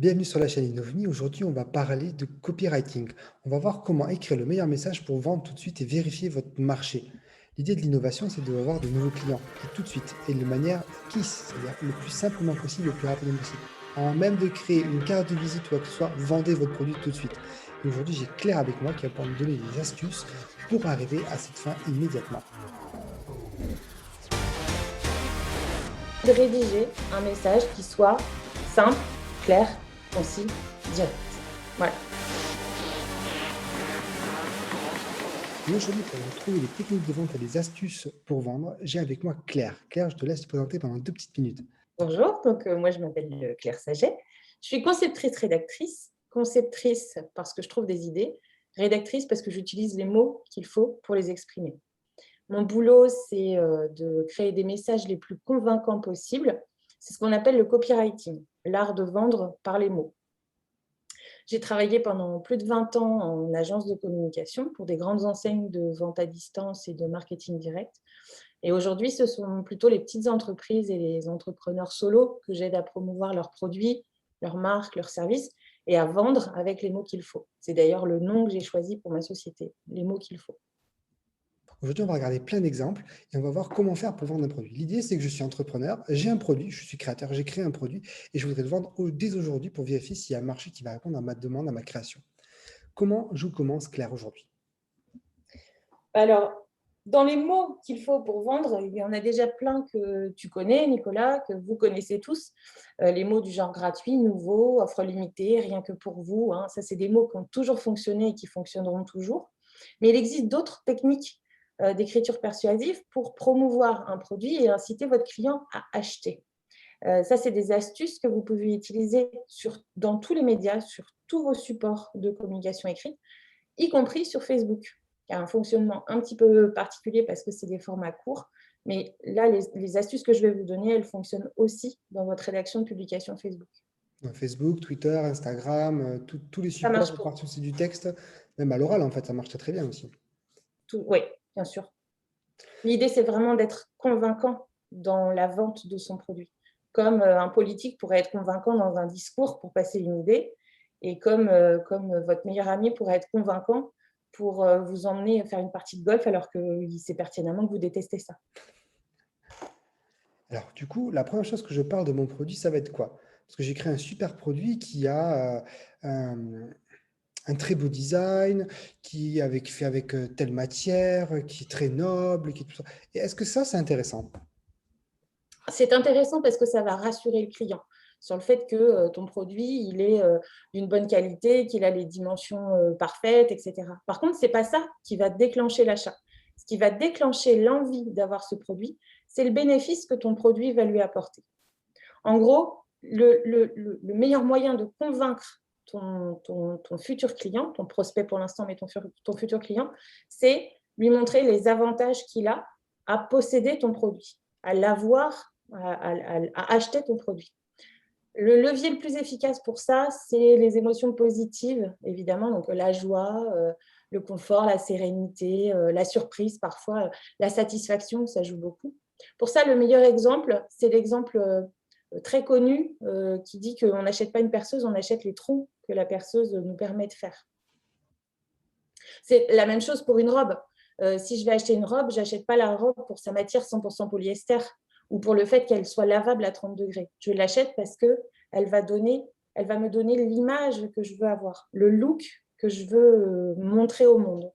Bienvenue sur la chaîne Innovni. Aujourd'hui, on va parler de copywriting. On va voir comment écrire le meilleur message pour vendre tout de suite et vérifier votre marché. L'idée de l'innovation, c'est d'avoir de nouveaux clients et tout de suite et de manière KISS, c'est-à-dire le plus simplement possible, le plus rapidement possible. Avant même de créer une carte de visite ou quoi que ce soit, vendez votre produit tout de suite. Et aujourd'hui, j'ai Claire avec moi qui va pouvoir nous donner des astuces pour arriver à cette fin immédiatement. De rédiger un message qui soit simple, clair, concis, direct. Voilà. Et aujourd'hui, pour vous trouver des techniques de vente et des astuces pour vendre, j'ai avec moi Claire. Claire, je te laisse te présenter pendant 2 petites minutes. Bonjour, donc moi je m'appelle Claire Saget. Je suis conceptrice-rédactrice. Conceptrice parce que je trouve des idées, rédactrice parce que j'utilise les mots qu'il faut pour les exprimer. Mon boulot, c'est de créer des messages les plus convaincants possibles. C'est ce qu'on appelle le copywriting, l'art de vendre par les mots. J'ai travaillé pendant plus de 20 ans en agence de communication pour des grandes enseignes de vente à distance et de marketing direct. Et aujourd'hui, ce sont plutôt les petites entreprises et les entrepreneurs solos que j'aide à promouvoir leurs produits, leurs marques, leurs services et à vendre avec les mots qu'il faut. C'est d'ailleurs le nom que j'ai choisi pour ma société, les mots qu'il faut. Aujourd'hui, on va regarder plein d'exemples et on va voir comment faire pour vendre un produit. L'idée, c'est que je suis entrepreneur, j'ai un produit, je suis créateur, j'ai créé un produit et je voudrais le vendre dès aujourd'hui pour vérifier s'il y a un marché qui va répondre à ma demande, à ma création. Comment je commence, Claire, aujourd'hui? Alors, dans les mots qu'il faut pour vendre, il y en a déjà plein que tu connais, Nicolas, que vous connaissez tous. Les mots du genre gratuit, nouveau, offre limitée, rien que pour vous. Ça, c'est des mots qui ont toujours fonctionné et qui fonctionneront toujours. Mais il existe d'autres techniques d'écriture persuasive pour promouvoir un produit et inciter votre client à acheter. Ça, c'est des astuces que vous pouvez utiliser dans tous les médias, sur tous vos supports de communication écrite, y compris sur Facebook, qui a un fonctionnement un petit peu particulier parce que c'est des formats courts. Mais là, les astuces que je vais vous donner, elles fonctionnent aussi dans votre rédaction de publication Facebook. Facebook, Twitter, Instagram, tous les Ça supports marche pour pour partir aussi du texte, même à l'oral, en fait, ça marche très, très bien aussi. tout. Oui, bien sûr. L'idée, c'est vraiment d'être convaincant dans la vente de son produit. Comme un politique pourrait être convaincant dans un discours pour passer une idée, et comme votre meilleur ami pourrait être convaincant pour vous emmener faire une partie de golf alors qu'il sait pertinemment que vous détestez ça. Alors, du coup, la première chose que je parle de mon produit, ça va être quoi? Parce que j'ai créé un super produit qui a un très beau design, qui est fait avec telle matière, qui est très noble, qui est tout ça. Et est-ce que ça, c'est intéressant? C'est intéressant parce que ça va rassurer le client sur le fait que ton produit, il est d'une bonne qualité, qu'il a les dimensions parfaites, etc. Par contre, ce n'est pas ça qui va déclencher l'achat. Ce qui va déclencher l'envie d'avoir ce produit, c'est le bénéfice que ton produit va lui apporter. En gros, le meilleur moyen de convaincre ton futur client, ton prospect pour l'instant, mais ton futur client, c'est lui montrer les avantages qu'il a à posséder ton produit, à l'avoir, à acheter ton produit. Le levier le plus efficace pour ça, c'est les émotions positives, évidemment, donc la joie, le confort, la sérénité, la surprise parfois, la satisfaction, ça joue beaucoup. Pour ça, le meilleur exemple, c'est l'exemple très connu qui dit qu'on n'achète pas une perceuse, on achète les trous que la perceuse nous permet de faire. C'est la même chose pour une robe. Si je vais acheter une robe, je n'achète pas la robe pour sa matière 100% polyester ou pour le fait qu'elle soit lavable à 30 degrés. Je l'achète parce qu'elle va me donner l'image que je veux avoir, le look que je veux montrer au monde.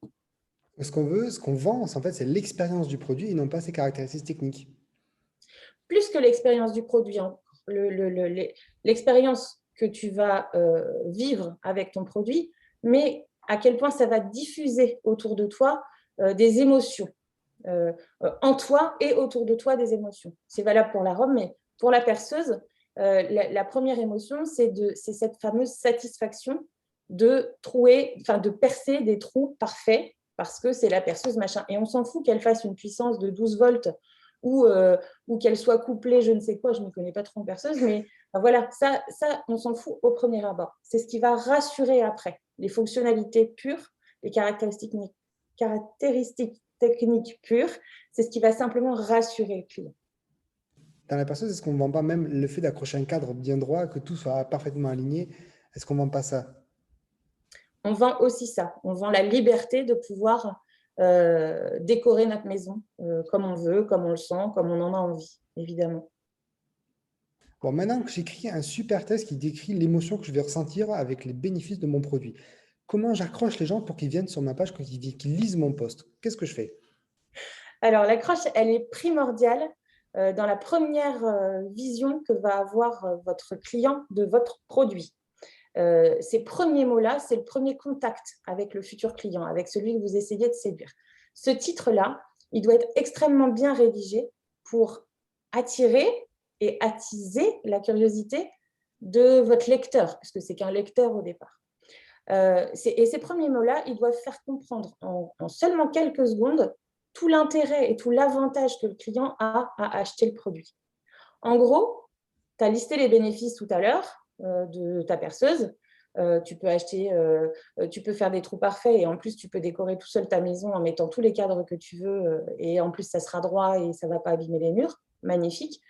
Ce qu'on veut, ce qu'on vend, en fait, c'est l'expérience du produit et non pas ses caractéristiques techniques. Plus que l'expérience du produit, l'expérience que tu vas vivre avec ton produit, mais à quel point ça va diffuser autour de toi des émotions, en toi et autour de toi des émotions. C'est valable pour la robe, mais pour la perceuse, la première émotion, c'est cette fameuse satisfaction de percer des trous parfaits parce que c'est la perceuse machin. Et on s'en fout qu'elle fasse une puissance de 12 volts ou qu'elle soit couplée, je ne sais quoi, je ne me connais pas trop en perceuse, mais voilà, ça, on s'en fout au premier abord. C'est ce qui va rassurer après. Les fonctionnalités pures, les caractéristiques techniques pures, c'est ce qui va simplement rassurer le client. Dans la perceuse, est-ce qu'on ne vend pas même le fait d'accrocher un cadre bien droit, que tout soit parfaitement aligné? Est-ce qu'on ne vend pas ça? On vend aussi ça. On vend la liberté de pouvoir décorer notre maison comme on veut, comme on le sent, comme on en a envie, évidemment. Bon, maintenant que j'écris un super texte qui décrit l'émotion que je vais ressentir avec les bénéfices de mon produit, comment j'accroche les gens pour qu'ils viennent sur ma page, qu'ils lisent mon post? Qu'est-ce que je fais? Alors, l'accroche, elle est primordiale dans la première vision que va avoir votre client de votre produit. Ces premiers mots-là, c'est le premier contact avec le futur client, avec celui que vous essayez de séduire. Ce titre-là, il doit être extrêmement bien rédigé pour attirer et attiser la curiosité de votre lecteur, puisque c'est qu'un lecteur au départ. Et ces premiers mots-là, ils doivent faire comprendre en seulement quelques secondes tout l'intérêt et tout l'avantage que le client a à acheter le produit. En gros, tu as listé les bénéfices tout à l'heure de ta perceuse. Tu peux faire des trous parfaits et en plus, tu peux décorer tout seul ta maison en mettant tous les cadres que tu veux et en plus, ça sera droit et ça ne va pas abîmer les murs. Magnifique.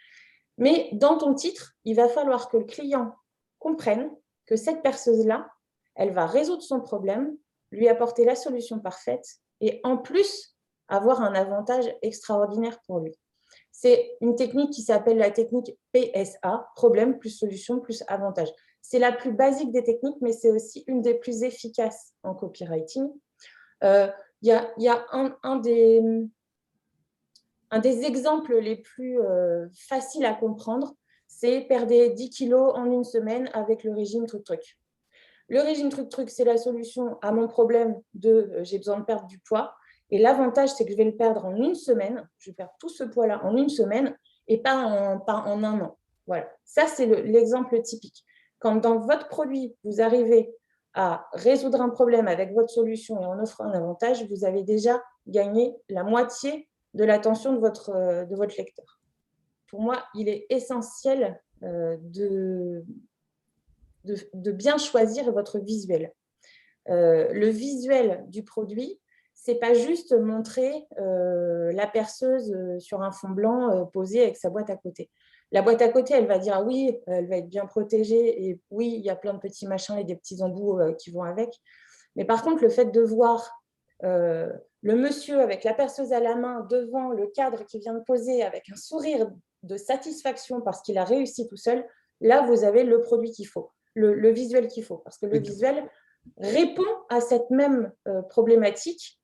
Mais dans ton titre, il va falloir que le client comprenne que cette perceuse-là, elle va résoudre son problème, lui apporter la solution parfaite et en plus, avoir un avantage extraordinaire pour lui. C'est une technique qui s'appelle la technique PSA, problème plus solution plus avantage. C'est la plus basique des techniques, mais c'est aussi une des plus efficaces en copywriting. Il y a un des exemples les plus faciles à comprendre, c'est perdre 10 kilos en une semaine avec le régime truc-truc. Le régime truc-truc, c'est la solution à mon problème de j'ai besoin de perdre du poids. Et l'avantage, c'est que je vais le perdre en une semaine. Je vais perdre tout ce poids-là en une semaine et pas en un an. Voilà. Ça, c'est l'exemple typique. Quand dans votre produit, vous arrivez à résoudre un problème avec votre solution et en offrant un avantage, vous avez déjà gagné la moitié de l'attention de votre lecteur. Pour moi, il est essentiel de bien choisir votre visuel. Le visuel du produit, c'est pas juste montrer la perceuse sur un fond blanc posée avec sa boîte à côté. La boîte à côté, elle va dire oui, elle va être bien protégée et oui, il y a plein de petits machins et des petits embouts qui vont avec. Mais par contre, le fait de voir le monsieur avec la perceuse à la main devant le cadre qui vient de poser avec un sourire de satisfaction parce qu'il a réussi tout seul, là, vous avez le produit qu'il faut, le visuel qu'il faut. Parce que le visuel répond à cette même problématique.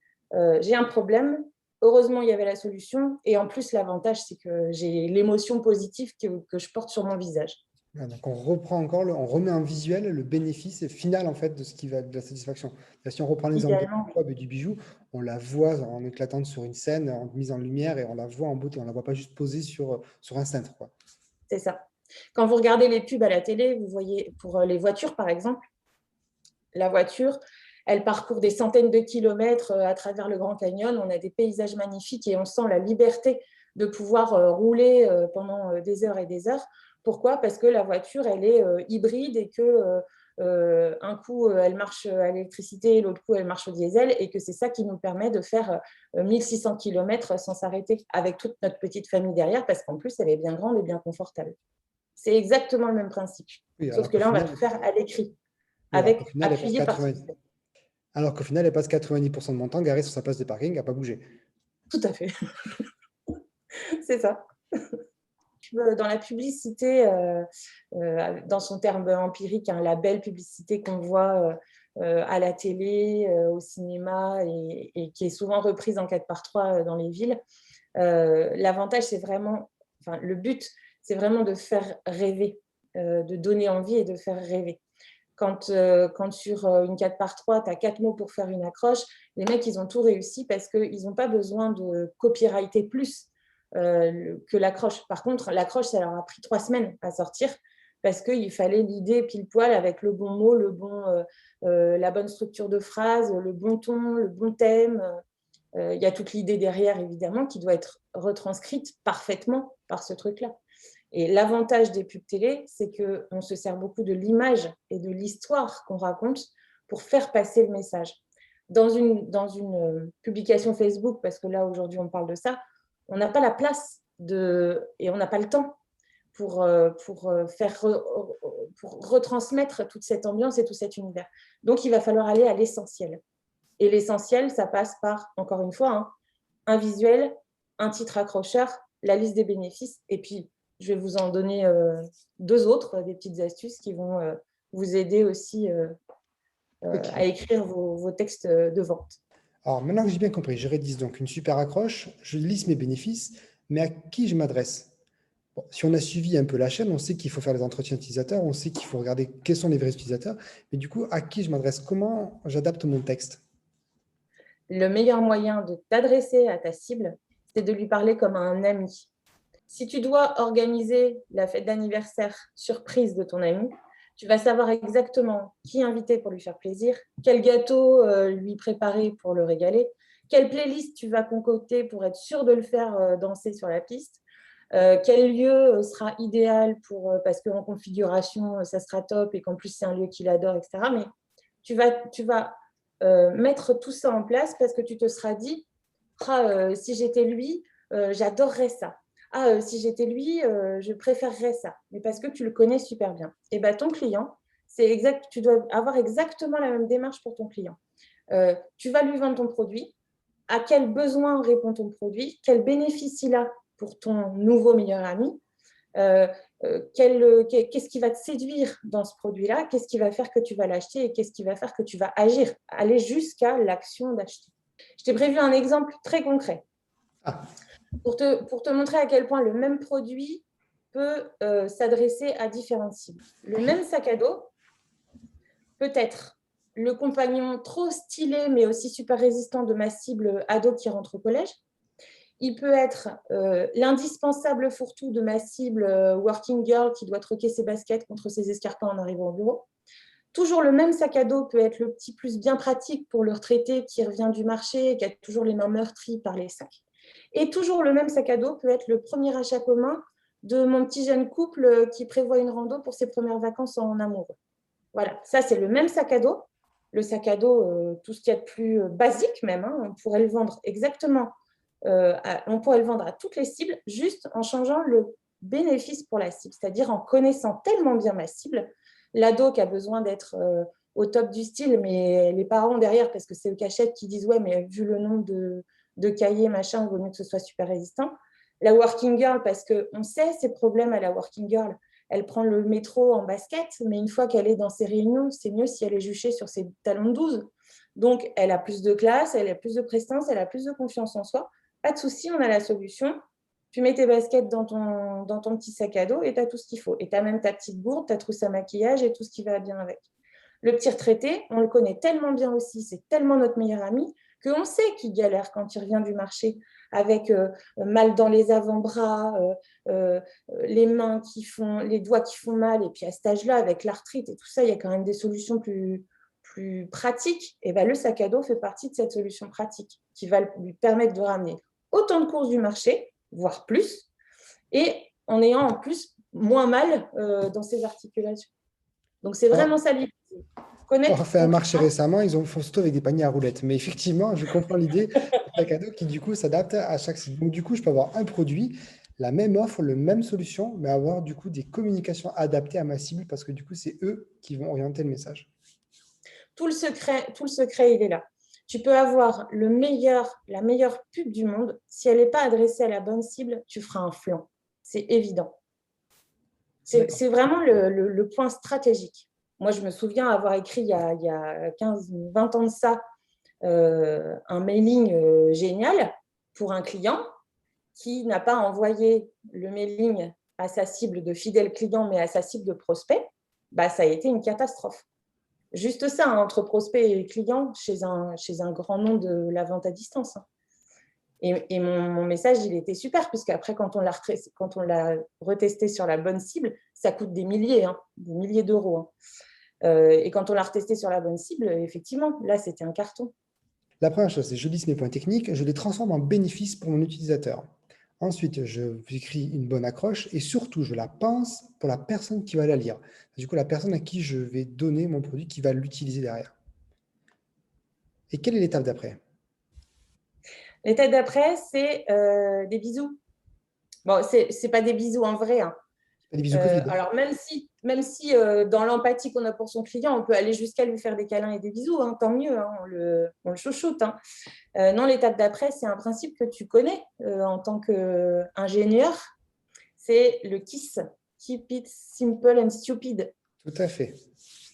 J'ai un problème, heureusement, il y avait la solution. Et en plus, l'avantage, c'est que j'ai l'émotion positive que je porte sur mon visage. Donc on reprend encore, on remet en visuel le bénéfice final en fait de ce qui va de la satisfaction. Là, si on reprend l'exemple de la robe et du bijou, on la voit en éclatante sur une scène, en mise en lumière et on la voit en beauté. On la voit pas juste posée sur un cintre, quoi. C'est ça. Quand vous regardez les pubs à la télé, vous voyez pour les voitures par exemple, la voiture, elle parcourt des centaines de kilomètres à travers le Grand Canyon. On a des paysages magnifiques et on sent la liberté de pouvoir rouler pendant des heures et des heures. Pourquoi? Parce que la voiture, elle est hybride et que un coup, elle marche à l'électricité, l'autre coup, elle marche au diesel et que c'est ça qui nous permet de faire 1600 km sans s'arrêter avec toute notre petite famille derrière parce qu'en plus, elle est bien grande et bien confortable. C'est exactement le même principe. Oui, Sauf que là, on va tout faire à l'écrit. oui, Avec appuyé par alors qu'au final, elle passe 90% de mon temps garée sur sa place de parking à pas bouger. Tout à fait. C'est ça. Dans la publicité, dans son terme empirique, hein, la belle publicité qu'on voit à la télé, au cinéma et qui est souvent reprise en 4x3 dans les villes, l'avantage, c'est vraiment, enfin, le but, c'est vraiment de faire rêver, de donner envie et de faire rêver. Quand sur une 4x3, tu as 4 mots pour faire une accroche, les mecs, ils ont tout réussi parce qu'ils n'ont pas besoin de copyrighter plus que l'accroche. Par contre, l'accroche, ça leur a pris 3 semaines à sortir parce qu'il fallait l'idée pile poil avec le bon mot, la bonne structure de phrase, le bon ton, le bon thème. Il y a toute l'idée derrière, évidemment, qui doit être retranscrite parfaitement par ce truc-là. Et l'avantage des pubs télé, c'est qu'on se sert beaucoup de l'image et de l'histoire qu'on raconte pour faire passer le message. Dans une publication Facebook, parce que là, aujourd'hui, on parle de ça, on n'a pas la place et on n'a pas le temps pour retransmettre toute cette ambiance et tout cet univers. Donc, il va falloir aller à l'essentiel. Et l'essentiel, ça passe par, encore une fois, hein, un visuel, un titre accrocheur, la liste des bénéfices. Et puis, je vais vous en donner deux autres, des petites astuces qui vont vous aider aussi Ok. à écrire vos textes de vente. Alors maintenant que j'ai bien compris, je rédige donc une super accroche, je liste mes bénéfices, mais à qui je m'adresse? Bon, si on a suivi un peu la chaîne, on sait qu'il faut faire des entretiens utilisateurs, on sait qu'il faut regarder quels sont les vrais utilisateurs, mais du coup, à qui je m'adresse? Comment j'adapte mon texte? Le meilleur moyen de t'adresser à ta cible, c'est de lui parler comme à un ami. Si tu dois organiser la fête d'anniversaire surprise de ton ami, tu vas savoir exactement qui inviter pour lui faire plaisir, quel gâteau lui préparer pour le régaler, quelle playlist tu vas concocter pour être sûr de le faire danser sur la piste, quel lieu sera idéal parce qu'en configuration, ça sera top et qu'en plus, c'est un lieu qu'il adore, etc. Mais tu vas mettre tout ça en place parce que tu te seras dit, si j'étais lui, j'adorerais ça. Si j'étais lui, je préférerais ça. Mais parce que tu le connais super bien. Et bien, ton client, tu dois avoir exactement la même démarche pour ton client. Tu vas lui vendre ton produit. À quel besoin répond ton produit? Quel bénéfice il a pour ton nouveau meilleur ami? Qu'est-ce qui va te séduire dans ce produit-là? Qu'est-ce qui va faire que tu vas l'acheter et qu'est-ce qui va faire que tu vas agir, aller jusqu'à l'action d'acheter? Je t'ai prévu un exemple très concret Ah, pour te montrer à quel point le même produit peut s'adresser à différentes cibles. Le ok. même sac à dos peut être le compagnon trop stylé mais aussi super résistant de ma cible ado qui rentre au collège. Il peut être l'indispensable fourre-tout de ma cible working girl qui doit troquer ses baskets contre ses escarpins en arrivant au bureau. Toujours le même sac à dos peut être le petit plus bien pratique pour le retraité qui revient du marché et qui a toujours les mains meurtries par les sacs. Et toujours le même sac à dos peut être le premier achat commun de mon petit jeune couple qui prévoit une rando pour ses premières vacances en amoureux. Voilà, ça c'est le même sac à dos. Le sac à dos, tout ce qu'il y a de plus basique même, hein, on pourrait le vendre exactement, on pourrait le vendre à toutes les cibles juste en changeant le bénéfice pour la cible, c'est-à-dire en connaissant tellement bien ma cible, l'ado qui a besoin d'être au top du style, mais les parents derrière, parce que c'est le cachette qui disent ouais, mais vu le nombre de cahiers, machin, il vaut mieux que ce soit super résistant. La working girl, parce qu'on sait ses problèmes à la working girl. Elle prend le métro en basket, mais une fois qu'elle est dans ses réunions, c'est mieux si elle est juchée sur ses talons de 12. Donc, elle a plus de classe, elle a plus de prestance, elle a plus de confiance en soi. Pas de souci, on a la solution. Tu mets tes baskets dans ton petit sac à dos et tu as tout ce qu'il faut. Et tu as même ta petite gourde, ta trousse à maquillage et tout ce qui va bien avec. Le petit retraité, on le connaît tellement bien aussi, c'est tellement notre meilleur ami, qu'on sait qu'il galère quand il revient du marché avec mal dans les avant-bras, les mains les doigts qui font mal. Et puis à cet âge-là, avec l'arthrite et tout ça, il y a quand même des solutions plus pratiques. Et ben, le sac à dos fait partie de cette solution pratique qui va lui permettre de ramener autant de courses du marché, voire plus, et en ayant en plus moins mal dans ses articulations. Donc, c'est vraiment Alors, ça l'idée. on Connaître a fait un ton marché client. récemment, ils ont font surtout avec des paniers à roulettes. Mais effectivement, je comprends l'idée du sac à dos qui, du coup, s'adapte à chaque site. Donc, du coup, je peux avoir un produit, la même offre, la même solution, mais avoir, du coup, des communications adaptées à ma cible parce que, du coup, c'est eux qui vont orienter le message. Tout le secret, il est là. Tu peux avoir la meilleure pub du monde. Si elle n'est pas adressée à la bonne cible, tu feras un flanc. C'est évident. D'accord. C'est vraiment le point stratégique. Moi, je me souviens avoir écrit il y a 15, 20 ans de ça un mailing génial pour un client qui n'a pas envoyé le mailing à sa cible de fidèles clients, mais à sa cible de prospects. Bah, ça a été une catastrophe. Juste ça, hein, entre prospects et clients chez un grand nom de la vente à distance. Hein. Et mon message, il était super, puisqu'après, quand on l'a retesté sur la bonne cible, ça coûte des milliers d'euros. Hein. Et quand on l'a retesté sur la bonne cible, effectivement, là, c'était un carton. La première chose, c'est je liste mes points techniques, je les transforme en bénéfices pour mon utilisateur. Ensuite, j'écris une bonne accroche et surtout, je la pense pour la personne qui va la lire. Du coup, la personne à qui je vais donner mon produit, qui va l'utiliser derrière. Et quelle est l'étape d'après? L'étape d'après, c'est des bisous. Bon, c'est pas des bisous en vrai, hein. Et des bisous Covid. Alors, même si dans l'empathie qu'on a pour son client, on peut aller jusqu'à lui faire des câlins et des bisous, hein, tant mieux, hein, on le chouchoute. Hein. Non, l'étape d'après, c'est un principe que tu connais en tant qu'ingénieur, c'est le KISS, Keep it simple and stupid, Tout à fait.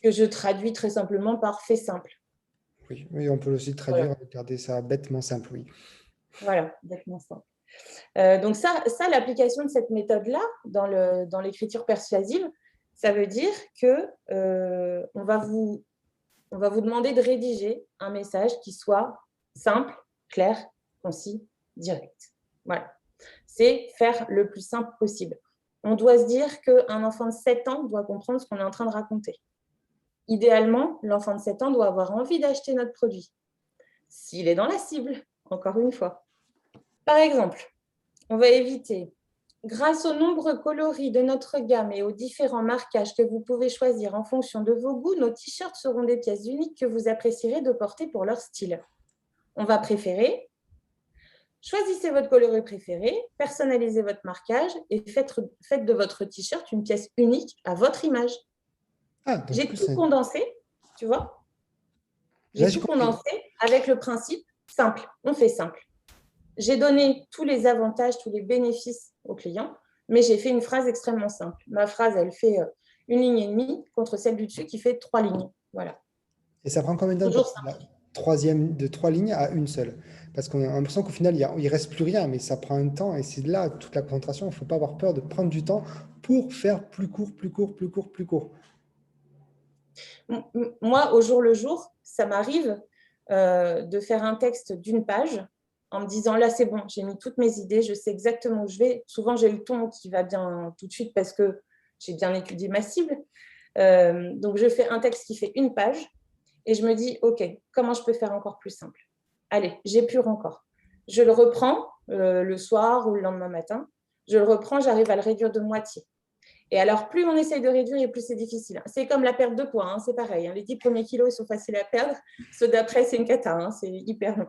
que je traduis très simplement par fait simple. Oui, oui, on peut aussi traduire, Voilà, garder ça bêtement simple, oui. voilà, exactement ça. Donc ça l'application de cette méthode-là dans l'écriture persuasive, ça veut dire que on va vous demander de rédiger un message qui soit simple, clair, concis, direct. Voilà. C'est faire le plus simple possible. On doit se dire qu'un enfant de 7 ans doit comprendre ce qu'on est en train de raconter. Idéalement, l'enfant de 7 ans doit avoir envie d'acheter notre produit, s'il est dans la cible, encore une fois. Par exemple, on va éviter, grâce aux nombreux coloris de notre gamme et aux différents marquages que vous pouvez choisir en fonction de vos goûts, nos t-shirts seront des pièces uniques que vous apprécierez de porter pour leur style. On va préférer. Choisissez votre coloris préféré, personnalisez votre marquage et faites de votre t-shirt une pièce unique à votre image. Ah, donc J'ai plus, tout condensé, tu vois. là, J'ai j'ai tout compris. condensé avec le principe simple. On fait simple. J'ai donné tous les avantages, tous les bénéfices au client, mais j'ai fait une phrase extrêmement simple. Ma phrase, elle fait 1,5 ligne contre celle du dessus qui fait 3 lignes. Voilà. Et ça prend combien de temps de Toujours passer de simple. la troisième, de 3 lignes à une seule? Parce qu'on a l'impression qu'au final, il reste plus rien, mais ça prend un temps et c'est là toute la concentration. Il ne faut pas avoir peur de prendre du temps pour faire plus court, plus court, plus court, plus court. Moi, au jour le jour, ça m'arrive de faire un texte d'une page en me disant là, c'est bon, j'ai mis toutes mes idées, je sais exactement où je vais. Souvent, j'ai le ton qui va bien tout de suite parce que j'ai bien étudié ma cible. Donc, je fais un texte qui fait une page et je me dis, OK, comment je peux faire encore plus simple? Allez, j'épure encore. Je le reprends le soir ou le lendemain matin. Je le reprends, j'arrive à le réduire de moitié. Et alors, plus on essaye de réduire et plus c'est difficile. C'est comme la perte de poids, hein, c'est pareil. Hein. Les 10 premiers kilos, ils sont faciles à perdre. Ceux d'après, c'est une cata, hein, c'est hyper long.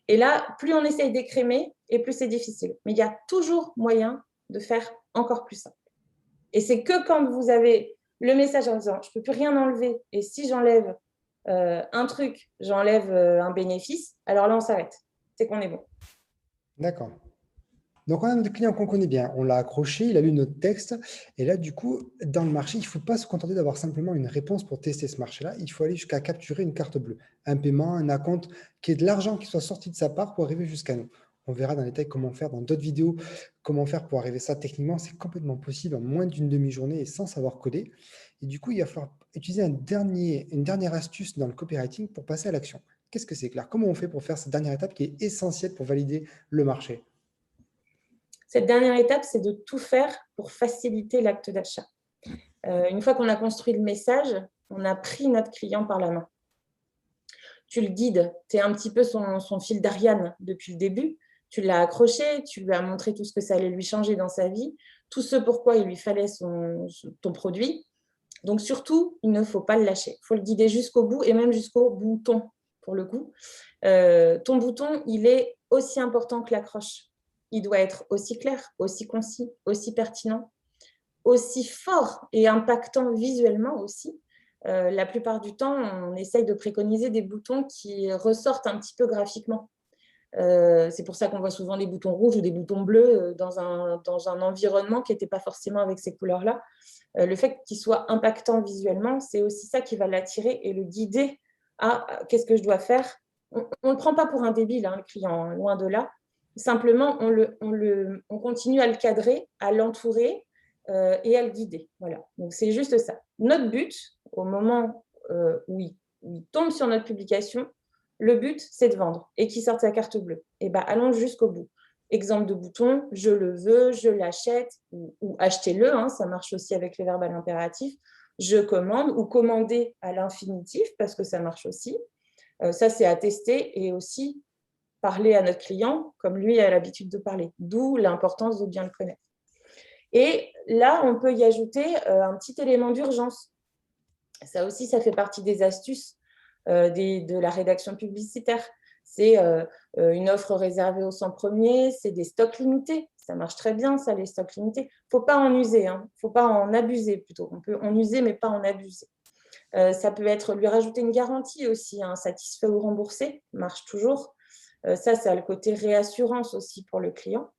Et là, plus on essaye d'écrémer et plus c'est difficile. Mais il y a toujours moyen de faire encore plus simple. Et c'est que quand vous avez le message en disant « je ne peux plus rien enlever et si j'enlève un truc, j'enlève un bénéfice », alors là, on s'arrête. C'est qu'on est bon. D'accord. Donc, on a notre client qu'on connaît bien. On l'a accroché, il a lu notre texte. Et là, du coup, dans le marché, il ne faut pas se contenter d'avoir simplement une réponse pour tester ce marché-là. Il faut aller jusqu'à capturer une carte bleue, un paiement, un acompte, qui est de l'argent qui soit sorti de sa part pour arriver jusqu'à nous. On verra dans les détail comment faire dans d'autres vidéos, comment faire pour arriver à ça techniquement. C'est complètement possible en moins d'une demi-journée et sans savoir coder. Et du coup, il va falloir utiliser une dernière astuce dans le copywriting pour passer à l'action. Qu'est-ce que c'est, Claire? Comment on fait pour faire cette dernière étape qui est essentielle pour valider le marché? Cette dernière étape, c'est de tout faire pour faciliter l'acte d'achat. Une fois qu'on a construit le message, on a pris notre client par la main. Tu le guides, tu es un petit peu son fil d'Ariane depuis le début. Tu l'as accroché, tu lui as montré tout ce que ça allait lui changer dans sa vie, tout ce pourquoi il lui fallait ton produit. Donc surtout, il ne faut pas le lâcher. Il faut le guider jusqu'au bout et même jusqu'au bouton, pour le coup. Ton bouton, il est aussi important que l'accroche. Il doit être aussi clair, aussi concis, aussi pertinent, aussi fort et impactant visuellement aussi. La plupart du temps, on essaye de préconiser des boutons qui ressortent un petit peu graphiquement. C'est pour ça qu'on voit souvent des boutons rouges ou des boutons bleus dans un environnement qui n'était pas forcément avec ces couleurs-là. Le fait qu'il soit impactant visuellement, c'est aussi ça qui va l'attirer et le guider à qu'est-ce que je dois faire. On ne le prend pas pour un débile, hein, le client, hein, loin de là. Simplement, on continue à le cadrer, à l'entourer et à le guider. Voilà. Donc, c'est juste ça. Notre but, au moment où il tombe sur notre publication, le but, c'est de vendre et qu'il sorte sa carte bleue. Et ben, allons jusqu'au bout. Exemple de bouton, je le veux, je l'achète ou achetez-le, hein, ça marche aussi avec le verbe à l'impératif. Je commande ou commander à l'infinitif parce que ça marche aussi. Ça, c'est à tester et aussi parler à notre client comme lui a l'habitude de parler, d'où l'importance de bien le connaître. Et là, on peut y ajouter un petit élément d'urgence. Ça aussi, ça fait partie des astuces de la rédaction publicitaire. C'est une offre réservée aux 100 premiers, c'est des stocks limités. Ça marche très bien, ça, les stocks limités. Il ne faut pas en user, il ne faut pas en abuser plutôt. On peut en user, mais pas en abuser. Ça peut être lui rajouter une garantie aussi, satisfait ou remboursé, marche toujours. Ça a le côté réassurance aussi pour le client.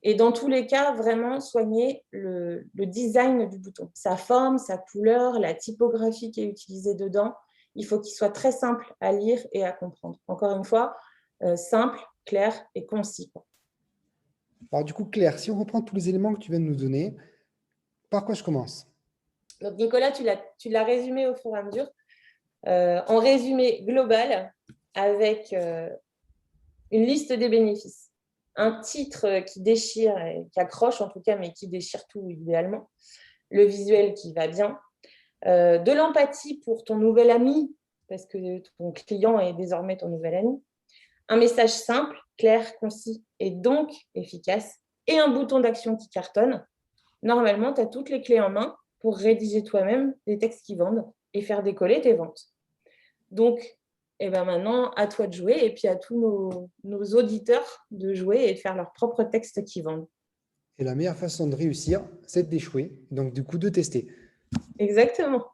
Et dans tous les cas, vraiment soigner le design du bouton, sa forme, sa couleur, la typographie qui est utilisée dedans. Il faut qu'il soit très simple à lire et à comprendre. Encore une fois, simple, clair et concis. Alors du coup, Claire, si on reprend tous les éléments que tu viens de nous donner, par quoi je commence? Donc, Nicolas, tu l'as résumé au fur et à mesure. En résumé global, avec une liste des bénéfices. Un titre qui déchire, qui accroche en tout cas, mais qui déchire tout idéalement. Le visuel qui va bien. De l'empathie pour ton nouvel ami, parce que ton client est désormais ton nouvel ami. Un message simple, clair, concis et donc efficace. Et un bouton d'action qui cartonne. Normalement, tu as toutes les clés en main pour rédiger toi-même des textes qui vendent et faire décoller tes ventes. Donc, maintenant, à toi de jouer et puis à tous nos auditeurs de jouer et de faire leurs propres textes qui vendent. Et la meilleure façon de réussir, c'est d'échouer, donc du coup de tester. Exactement.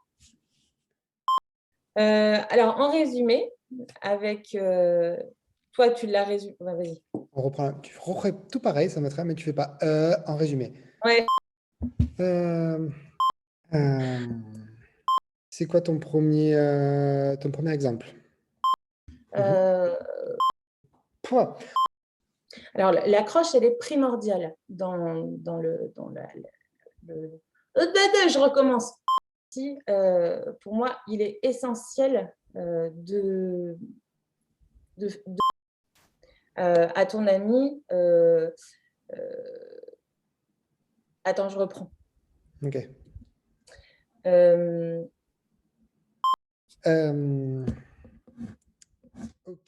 Alors, en résumé, avec toi, tu l'as résumé. Vas-y. On reprend, tu referais tout pareil, ça mettrait, mais tu fais pas en résumé. Ouais. Euh, euh, c'est quoi ton premier exemple? Euh, Pouah. alors, l'accroche, elle est primordiale dans je recommence. Pour moi, il est essentiel à ton ami. Attends, je reprends. Ok. Euh,